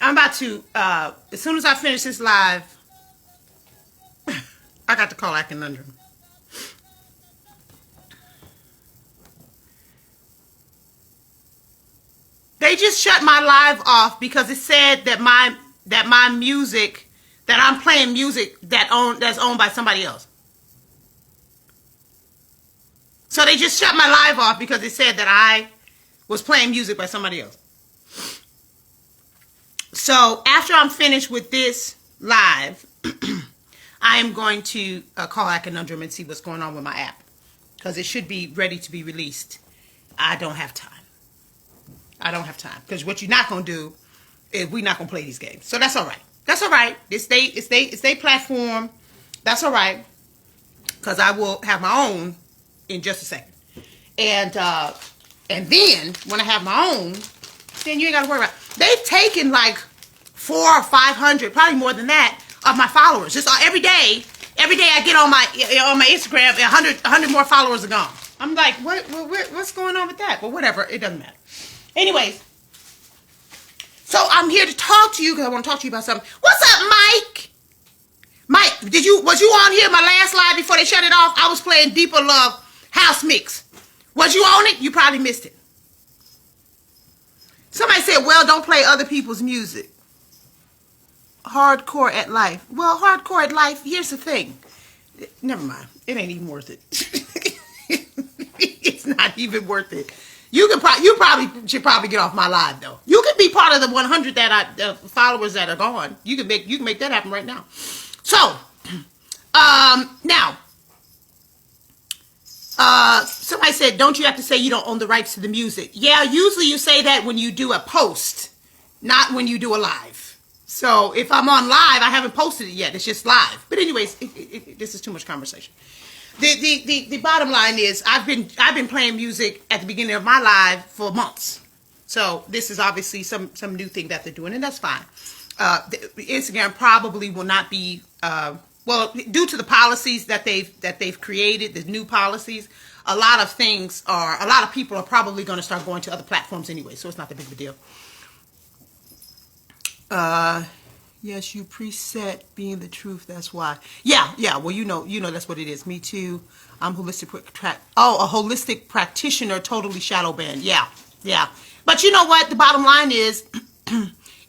I'm about to, as soon as I finish this live, I got to call that conundrum. They just shut my live off because it said that my music, that I'm playing music that's owned by somebody else. So they just shut my live off because it said that I was playing music by somebody else. So after I'm finished with this live, I am going to call that conundrum and see what's going on with my app, because it should be ready to be released. I don't have time. Because what you're not going to do is we're not going to play these games. So that's all right. That's all right. It's their platform. That's all right. Because I will have my own in just a second. And then when I have my own, then you ain't got to worry about it. They've taken like 400 or 500, probably more than that, of my followers. Just every day I get on my Instagram, 100 more followers are gone. I'm like, what's going on with that? Well, whatever. It doesn't matter. Anyways, so I'm here to talk to you because I want to talk to you about something. What's up, Mike? Mike, was you on here my last live before they shut it off? I was playing Deeper Love House Mix. Was you on it? You probably missed it. Somebody said, well, don't play other people's music. Hardcore at life. Well, hardcore at life, here's the thing. Never mind. It ain't even worth it. It's not even worth it. You probably should get off my live though. You can be part of the 100 followers that are gone. You can make that happen right now. So, now, somebody said, don't you have to say you don't own the rights to the music? Yeah, usually you say that when you do a post, not when you do a live. So if I'm on live, I haven't posted it yet. It's just live. But anyways, this is too much conversation. The bottom line is I've been playing music at the beginning of my live for months. So this is obviously some new thing that they're doing, and that's fine. Instagram probably will not be well, due to the policies that they've created, the new policies. A lot of people are probably going to start going to other platforms anyway, so it's not that big of a deal. Yes, you preset being the truth. That's why. Yeah. Well, you know, that's what it is. Me too. I'm a holistic practitioner, totally shadow banned. Yeah. But you know what? The bottom line is,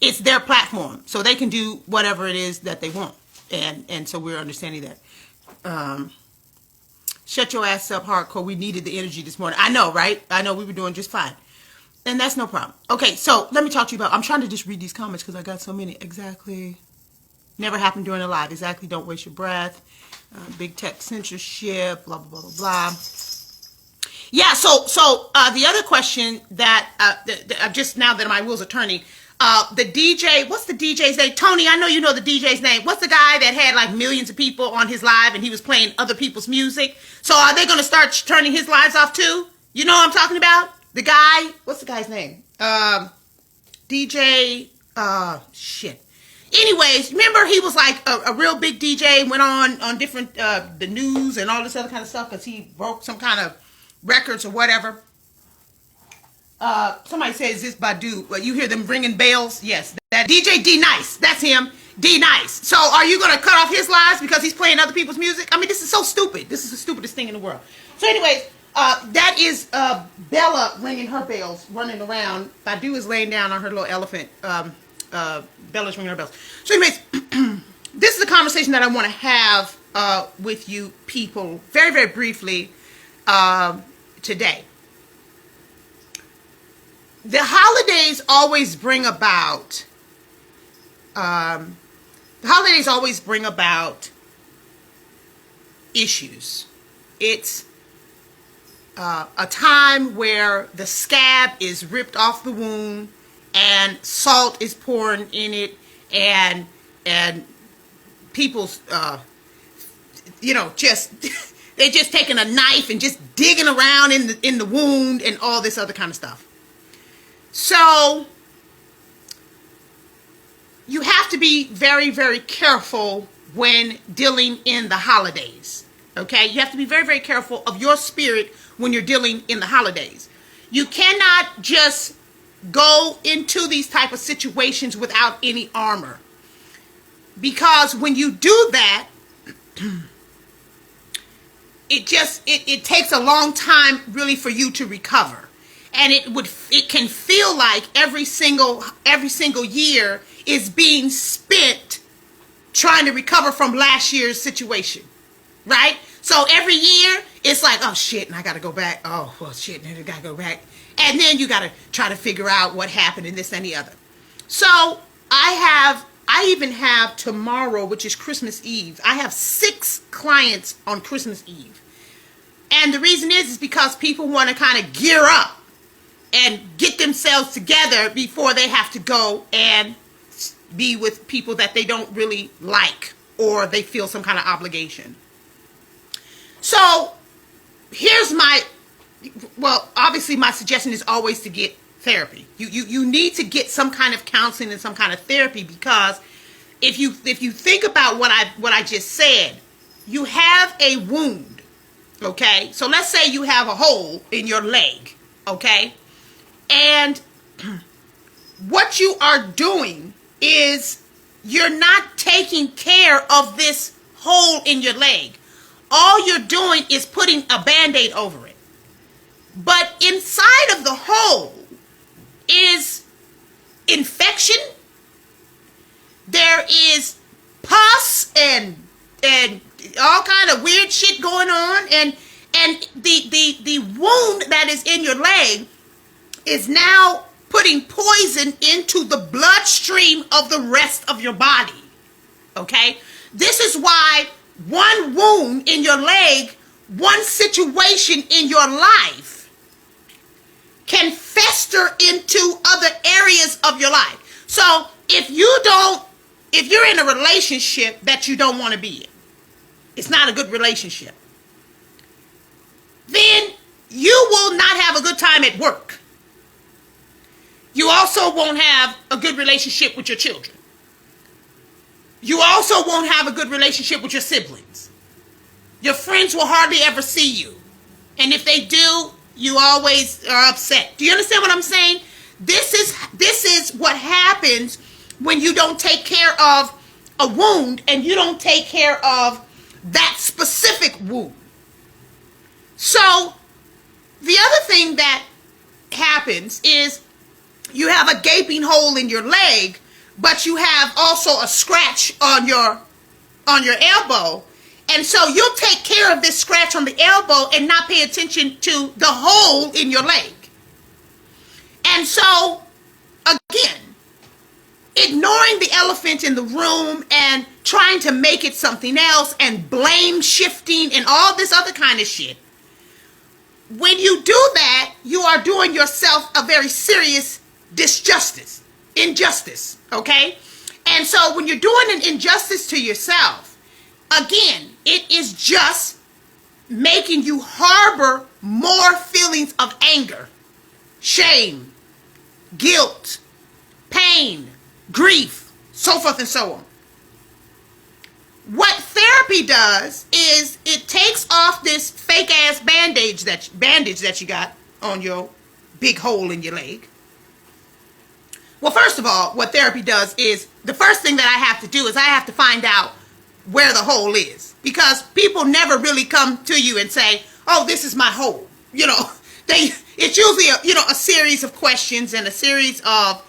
it's their platform, so they can do whatever it is that they want, and so we're understanding that. Shut your ass up, hardcore. We needed the energy this morning. I know, right? I know we were doing just fine. And that's no problem. Okay, so let me talk to you about, I'm trying to just read these comments because I got so many. Exactly. Never happened during a live. Exactly. Don't waste your breath. Big tech censorship. Blah, blah, blah, blah. Yeah, so the other question that, just now that my wheels are turning, the DJ, what's the DJ's name? Tony, I know you know the DJ's name. What's the guy that had like millions of people on his live and he was playing other people's music? So are they going to start turning his lives off too? You know what I'm talking about? The guy, what's the guy's name? DJ, shit. Anyways, remember he was like a real big DJ, went on different, the news and all this other kind of stuff because he broke some kind of records or whatever. Somebody says, is this Badu? Well, you hear them ringing bells? Yes, that DJ D-Nice, that's him, D-Nice. So are you going to cut off his lives because he's playing other people's music? I mean, this is so stupid. This is the stupidest thing in the world. So anyways, that is Bella ringing her bells, running around. Badu is laying down on her little elephant. Bella's ringing her bells. So anyways, this is a conversation that I want to have with you people very, very briefly today. The holidays always bring about issues. It's a time where the scab is ripped off the wound and salt is poured in it, and people's just they're just taking a knife and just digging around in the wound and all this other kind of stuff. So you have to be very, very careful when dealing in the holidays. Okay? You have to be very, very careful of your spirit when you're dealing in the holidays. You cannot just go into these type of situations without any armor. Because when you do that, it takes a long time really for you to recover. And it can feel like every single year is being spent trying to recover from last year's situation, right? So every year it's like, oh shit, and I gotta go back. Oh well, shit, and I gotta go back, and then you gotta try to figure out what happened and this and the other. So I even have tomorrow, which is Christmas Eve. I have 6 clients on Christmas Eve, and the reason is because people want to kind of gear up and get themselves together before they have to go and be with people that they don't really like or they feel some kind of obligation. So here's obviously my suggestion is always to get therapy. You need to get some kind of counseling and some kind of therapy, because if you think about what I just said, you have a wound, okay? So let's say you have a hole in your leg, okay? And what you are doing is you're not taking care of this hole in your leg. All you're doing is putting a Band-Aid over it. But inside of the hole is infection. There is pus and all kind of weird shit going on, and the wound that is in your leg is now putting poison into the bloodstream of the rest of your body. Okay? This is why one wound in your leg, one situation in your life can fester into other areas of your life. So if you're in a relationship that you don't want to be in, it's not a good relationship, then you will not have a good time at work. You also won't have a good relationship with your children. You also won't have a good relationship with your siblings. Your friends will hardly ever see you. And if they do, you always are upset. Do you understand what I'm saying? This is what happens when you don't take care of a wound and you don't take care of that specific wound. So the other thing that happens is you have a gaping hole in your leg, but you have also a scratch on your elbow. And so you'll take care of this scratch on the elbow and not pay attention to the hole in your leg. And so, again, ignoring the elephant in the room and trying to make it something else and blame shifting and all this other kind of shit. When you do that, you are doing yourself a very serious injustice, okay? And so when you're doing an injustice to yourself, again, it is just making you harbor more feelings of anger, shame, guilt, pain, grief, so forth and so on. What therapy does is it takes off this fake ass bandage that you got on your big hole in your leg. Well, first of all, what therapy does is the first thing that I have to do is I have to find out where the hole is, because people never really come to you and say, "Oh, this is my hole." You know, it's usually a series of questions and a series of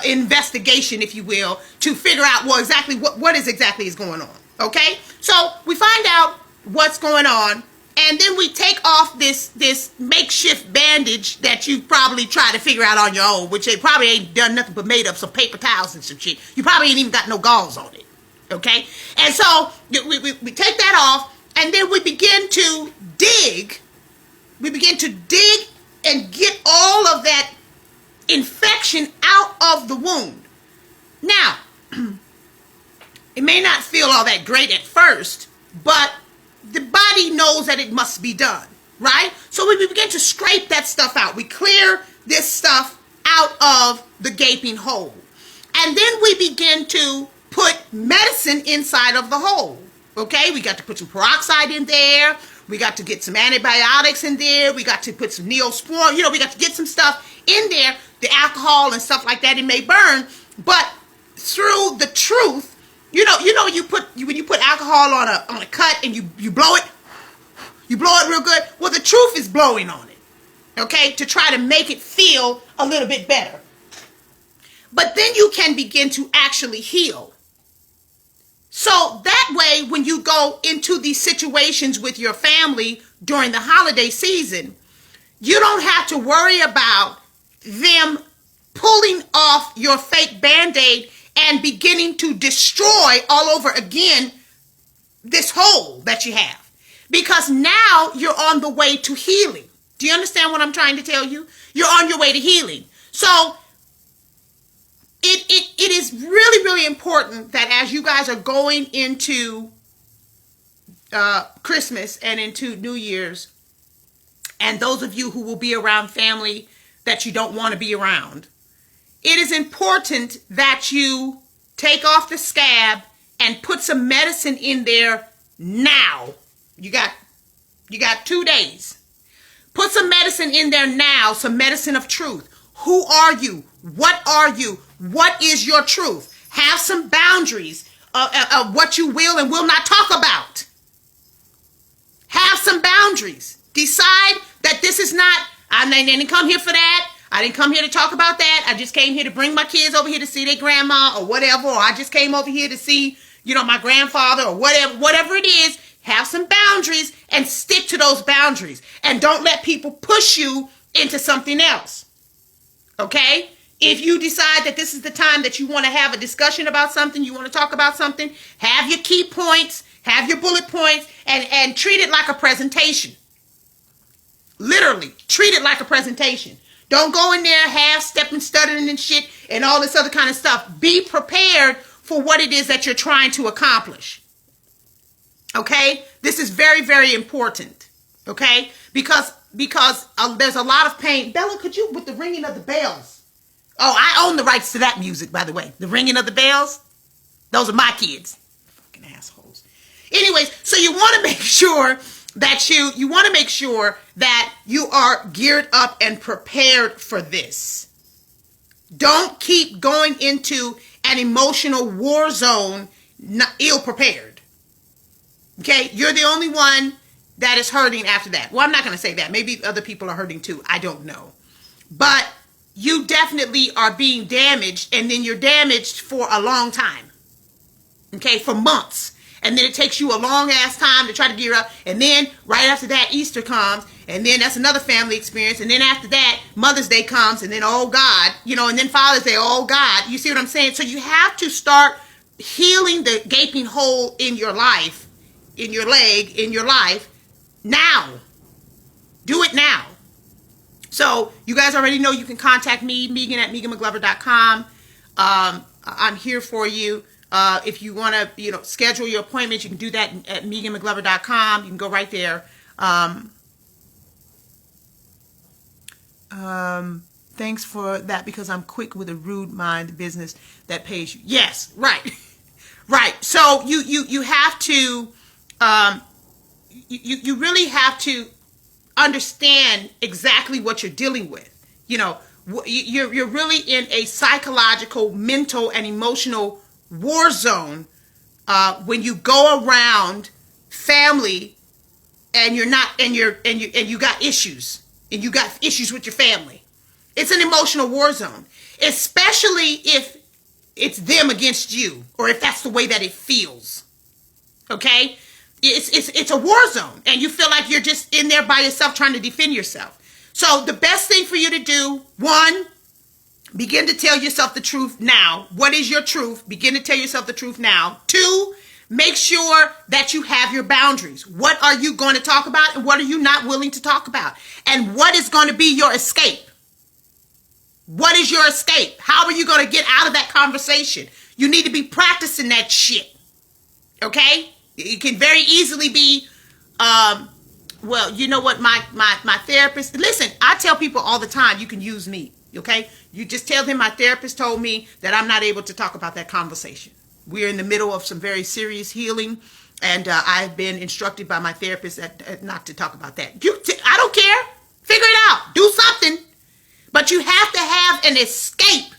investigation, if you will, to figure out exactly what is going on. Okay, so we find out what's going on, and then we take off this makeshift bandage that you probably try to figure out on your own, which they probably ain't done nothing but made up some paper towels and some shit. You probably ain't even got no gauze on it. Okay, and so we take that off, and then we begin to dig. We begin to dig and get all of that infection out of the wound. Now, it may not feel all that great at first, but the body knows that it must be done, right? So we begin to scrape that stuff out. We clear this stuff out of the gaping hole. And then we begin to put medicine inside of the hole. Okay, we got to put some peroxide in there. We got to get some antibiotics in there. We got to put some Neosporin. We got to get some stuff in there. The alcohol and stuff like that, it may burn. But through the truth, when you put alcohol on a cut and you blow it, real good. Well, the truth is blowing on it, okay, to try to make it feel a little bit better. But then you can begin to actually heal. So that way, when you go into these situations with your family during the holiday season, you don't have to worry about them pulling off your fake Band-Aid and beginning to destroy all over again this hole that you have. Because now you're on the way to healing. Do you understand what I'm trying to tell you? You're on your way to healing. So it is really, really important that as you guys are going into Christmas and into New Year's, and those of you who will be around family that you don't want to be around, it is important that you take off the scab and put some medicine in there now. You got 2 days. Put some medicine in there now, some medicine of truth. Who are you? What are you? What is your truth? Have some boundaries of what you will and will not talk about. Have some boundaries. Decide that this is not, I didn't come here for that. I didn't come here to talk about that. I just came here to bring my kids over here to see their grandma or whatever. Or I just came over here to see, my grandfather or whatever it is. Have some boundaries and stick to those boundaries. And don't let people push you into something else. Okay? If you decide that this is the time that you want to have a discussion about something, you want to talk about something, have your key points, have your bullet points, and treat it like a presentation. Literally, treat it like a presentation. Don't go in there half-stepping, stuttering and shit and all this other kind of stuff. Be prepared for what it is that you're trying to accomplish. Okay? This is very, very important. Okay? Because there's a lot of pain. Bella, could you, with the ringing of the bells? Oh, I own the rights to that music, by the way. The ringing of the bells. Those are my kids. Fucking assholes. Anyways, so you want to make sure that you want to make sure that you are geared up and prepared for this. Don't keep going into an emotional war zone ill prepared. Okay, you're the only one that is hurting after that. Well, I'm not going to say that. Maybe other people are hurting too. I don't know. But you definitely are being damaged, and then you're damaged for a long time. Okay, for months. And then it takes you a long ass time to try to gear up. And then right after that, Easter comes. And then that's another family experience. And then after that, Mother's Day comes. And then, oh God, and then Father's Day, oh God. You see what I'm saying? So you have to start healing the gaping hole in your life, in your leg, in your life, now. Do it now. So you guys already know you can contact me, Megan at MeganMcGlover.com. I'm here for you. If you want to, schedule your appointments, you can do that at MeganMcGlover.com. You can go right there. Thanks for that, because I'm quick with a rude mind business that pays you. Yes, right. Right. So you have to, you really have to understand exactly what you're dealing with. You're really in a psychological, mental, and emotional war zone when you go around family and you're not, and you got issues, and you got issues with your family. It's an emotional war zone, especially if it's them against you, or if that's the way that it feels. Okay? It's a war zone, and you feel like you're just in there by yourself trying to defend yourself. So the best thing for you to do, one, begin to tell yourself the truth now. What is your truth? Begin to tell yourself the truth now. Two, make sure that you have your boundaries. What are you going to talk about, and what are you not willing to talk about? And what is going to be your escape? What is your escape? How are you going to get out of that conversation? You need to be practicing that shit. Okay? It can very easily be, well, you know what, my therapist, listen, I tell people all the time, you can use me, okay? You just tell them my therapist told me that I'm not able to talk about that conversation. We're in the middle of some very serious healing, And I've been instructed by my therapist not to talk about that. I don't care. Figure it out. Do something. But you have to have an escape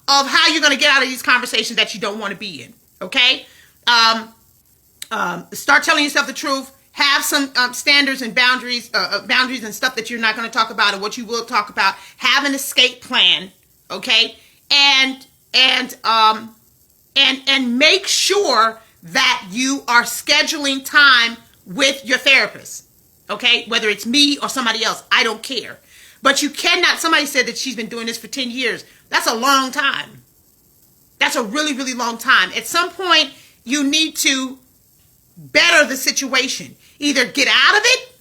of how you're going to get out of these conversations that you don't want to be in. Okay? Start telling yourself the truth. Have some standards and boundaries and stuff that you're not going to talk about, or what you will talk about. Have an escape plan, okay? And make sure that you are scheduling time with your therapist, okay? Whether it's me or somebody else, I don't care. But you cannot. Somebody said that she's been doing this for 10 years. That's a long time. That's a really, really long time. At some point, you need to better the situation. Either get out of it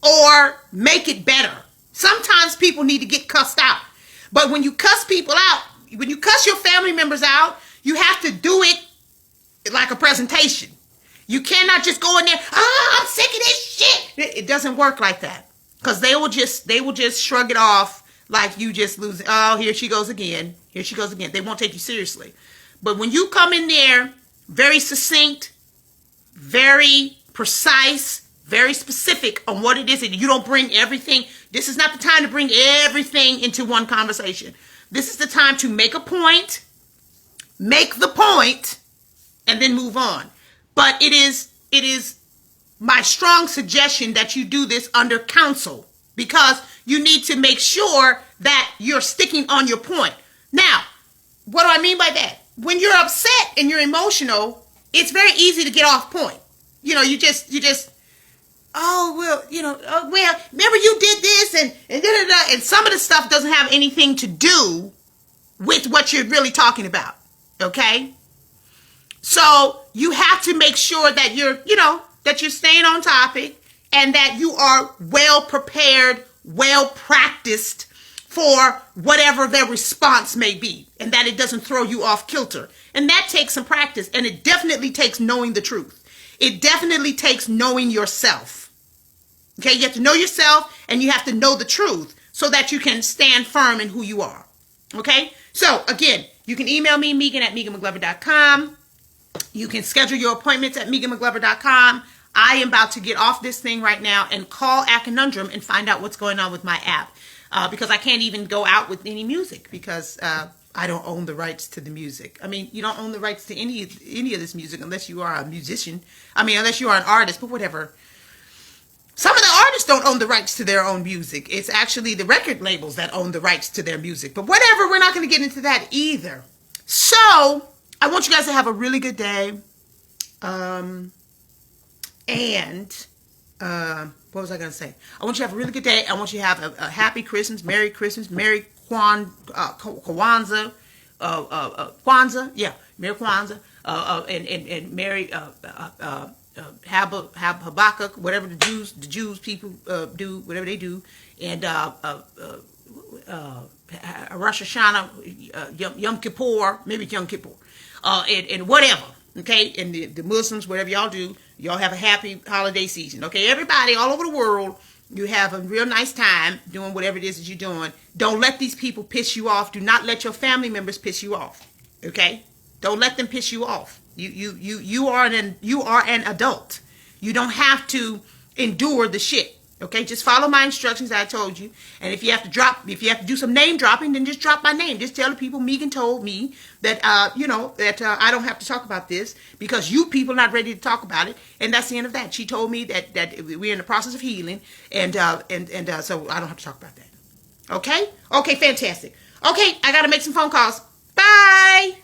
or make it better. Sometimes people need to get cussed out. But when you cuss people out, when you cuss your family members out, you have to do it like a presentation. You cannot just go in there, I'm sick of this shit. It doesn't work like that. Because they will just shrug it off like you just lose. Oh, here she goes again. Here she goes again. They won't take you seriously. But when you come in there very succinct, very precise, very specific on what it is, and you don't bring everything. This is not the time to bring everything into one conversation. This is the time to make a point, make the point, and then move on. But it is my strong suggestion that you do this under counsel, because you need to make sure that you're sticking on your point. Now, what do I mean by that? When you're upset and you're emotional, it's very easy to get off point. You know, you just, oh, well, remember you did this and da-da-da. And some of the stuff doesn't have anything to do with what you're really talking about. Okay? So you have to make sure that that you're staying on topic and that you are well prepared, well practiced for whatever their response may be, and that it doesn't throw you off kilter. And that takes some practice, and it definitely takes knowing the truth. It definitely takes knowing yourself. Okay, you have to know yourself, and you have to know the truth so that you can stand firm in who you are. Okay, so again, you can email me, Megan@MeganMcGlover.com. You can schedule your appointments at MeganMcGlover.com. I am about to get off this thing right now and call A Conundrum and find out what's going on with my app. Because I can't even go out with any music because I don't own the rights to the music. I mean, you don't own the rights to any of this music unless you are a musician. I mean, unless you are an artist, but whatever. Some of the artists don't own the rights to their own music. It's actually the record labels that own the rights to their music. But whatever, we're not going to get into that either. So, I want you guys to have a really good day. What was I going to say? I want you to have a really good day. I want you to have a happy Christmas, Merry Kwanzaa, yeah, Merry Kwanzaa, and Merry Habakkuk, whatever the Jews people do, whatever they do, and Rosh Hashanah, Yom Kippur, maybe Yom Kippur, and whatever. Okay, and the Muslims, whatever y'all do, y'all have a happy holiday season. Okay, everybody all over the world, you have a real nice time doing whatever it is that you're doing. Don't let these people piss you off. Do not let your family members piss you off. Okay, don't let them piss you off. You are an adult. You don't have to endure the shit. Okay, just follow my instructions that I told you. And if you have to do some name dropping, then just drop my name. Just tell the people Megan told me that, I don't have to talk about this because you people are not ready to talk about it. And that's the end of that. She told me that we're in the process of healing. And so I don't have to talk about that. Okay? Okay, fantastic. Okay, I got to make some phone calls. Bye!